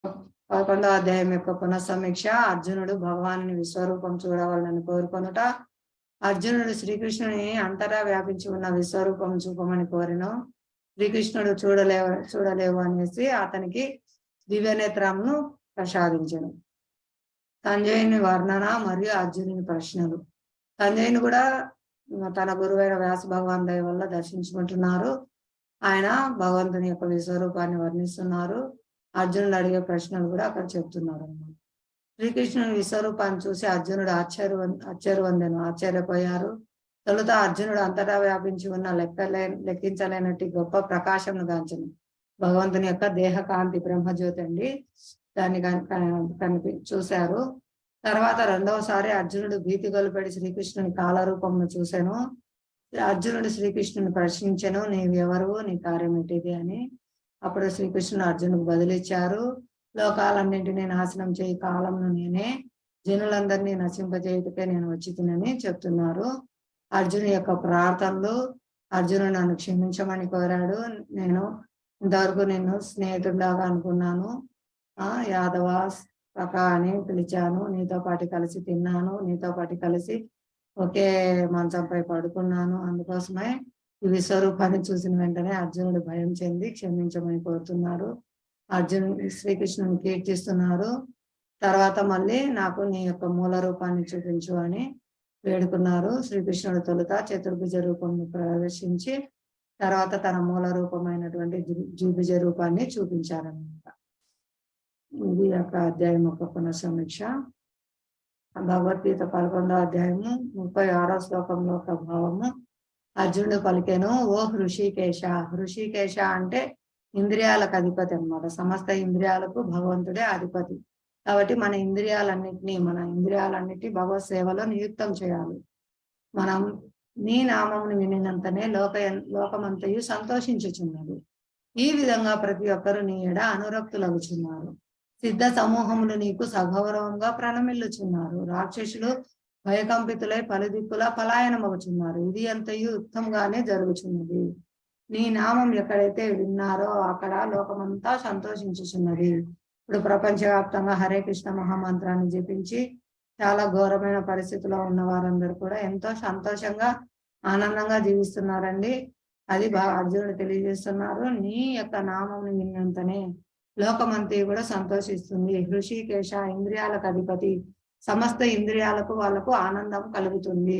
11వ అధ్యాయం యొక్క పునఃసమీక్ష. అర్జునుడు భగవానుని విశ్వరూపం చూడవాలని కోరుకొనుట. అర్జునుడు శ్రీకృష్ణుని అంతటా వ్యాపించి ఉన్న విశ్వరూపం చూపమని కోరెను. శ్రీకృష్ణుడు చూడలేవు అనేసి అతనికి దివ్యనేత్రంను ప్రసాదించను. సంజయుని వర్ణన మరియు అర్జునుని ప్రశ్నలు. సంజయుని కూడా తన గురువైన వ్యాస భగవాన్ దయ వల్ల దర్శించుకుంటున్నారు. ఆయన భగవంతుని యొక్క విశ్వరూపాన్ని వర్ణిస్తున్నారు. అర్జునుడు అడిగే ప్రశ్నలు కూడా అక్కడ చెప్తున్నారు అన్నమాట. శ్రీకృష్ణుని విశ్వరూపాన్ని చూసి అర్జునుడు ఆశ్చర్యపోయారు. తొలుత అర్జునుడు అంతటా వ్యాపించి ఉన్న లెక్కించలేనట్టి గొప్ప ప్రకాశంను గాంచను. భగవంతుని యొక్క దేహకాంతి బ్రహ్మజ్యోతి అండి, దాన్ని చూశారు. తర్వాత రెండవసారి అర్జునుడు భీతి గొలిపడి శ్రీకృష్ణుని కాలరూపంను చూశాను. అర్జునుడు శ్రీకృష్ణుని ప్రశ్నించెను, నీవెవరు, నీ కార్యం ఏంటిది అని. అప్పుడు శ్రీకృష్ణుడు అర్జునుడికి బదిలిచ్చారు. లోకాలన్నింటినీ నాశనం చేయి కాలంను నేనే, జనులందరినీ నశింపజేయుటకే నేను వచ్చి తినని చెప్తున్నారు. అర్జును యొక్క ప్రార్థనలు. అర్జునుడు నన్ను క్షమించమని కోరాడు. నేను ఇంతవరకు నిన్ను స్నేహితుడిలాగా అనుకున్నాను, యాదవ పక అని పిలిచాను, నీతో పాటు కలిసి తిన్నాను, నీతో పాటు కలిసి ఒకే మంచంపై పడుకున్నాను. అందుకోసమే ఈ విశ్వరూపాన్ని చూసిన వెంటనే అర్జునుడు భయం చెంది క్షమించమని కోరుతున్నారు. అర్జునుడు శ్రీకృష్ణుని కీర్తిస్తున్నారు. తర్వాత మళ్ళీ నాకు నీ యొక్క మూల రూపాన్ని చూపించు అని వేడుకున్నారు. శ్రీకృష్ణుడు తొలుత చతుర్భుజ రూపంను ప్రదర్శించి తర్వాత తన మూల రూపమైనటువంటి ద్విభుజ రూపాన్ని చూపించారన్నమాట. ఇది యొక్క అధ్యాయం యొక్క పునఃసమీక్ష. భగవద్గీత 11వ అధ్యాయము 36వ శ్లోకంలో ఒక భావము. అర్జునుడు పలికెను, ఓ హృషికేశ. హృషికేశ అంటే ఇంద్రియాలకు అధిపతి అన్నమాట. సమస్త ఇంద్రియాలకు భగవంతుడే అధిపతి. కాబట్టి మన ఇంద్రియాలన్నిటి భగవత్ సేవలో నియుక్తం చేయాలి. మనం నీ నామమును వినినంతనే లోకమంతయు సంతోషించుచున్నది. ఈ విధంగా ప్రతి ఒక్కరు నీ ఎడ అనురక్తులగుచున్నారు. సిద్ధ సమూహములు నీకు సగౌరవంగా ప్రణమిల్లుచున్నారు. రాక్షసులు భయకంపితులై పలుదిక్కులా పలాయనమవుచున్నారు. ఇది అంతయు ఉత్తమంగానే జరుగుచున్నది. నీ నామం ఎక్కడైతే విన్నారో అక్కడ లోకమంతా సంతోషించుచున్నది. ఇప్పుడు ప్రపంచవ్యాప్తంగా హరే కృష్ణ మహామంత్రాన్ని జపించి చాలా ఘోరమైన పరిస్థితిలో ఉన్న వారందరూ కూడా ఎంతో సంతోషంగా ఆనందంగా జీవిస్తున్నారండి. అది అర్జునుడు తెలియజేస్తున్నారు. నీ యొక్క నామం విన్నంతనే లోకమంతా కూడా సంతోషిస్తుంది. హృషికేశ ఇంద్రియాలకు అధిపతి, సమస్త ఇంద్రియాలకు వాళ్ళకు ఆనందం కలుగుతుంది.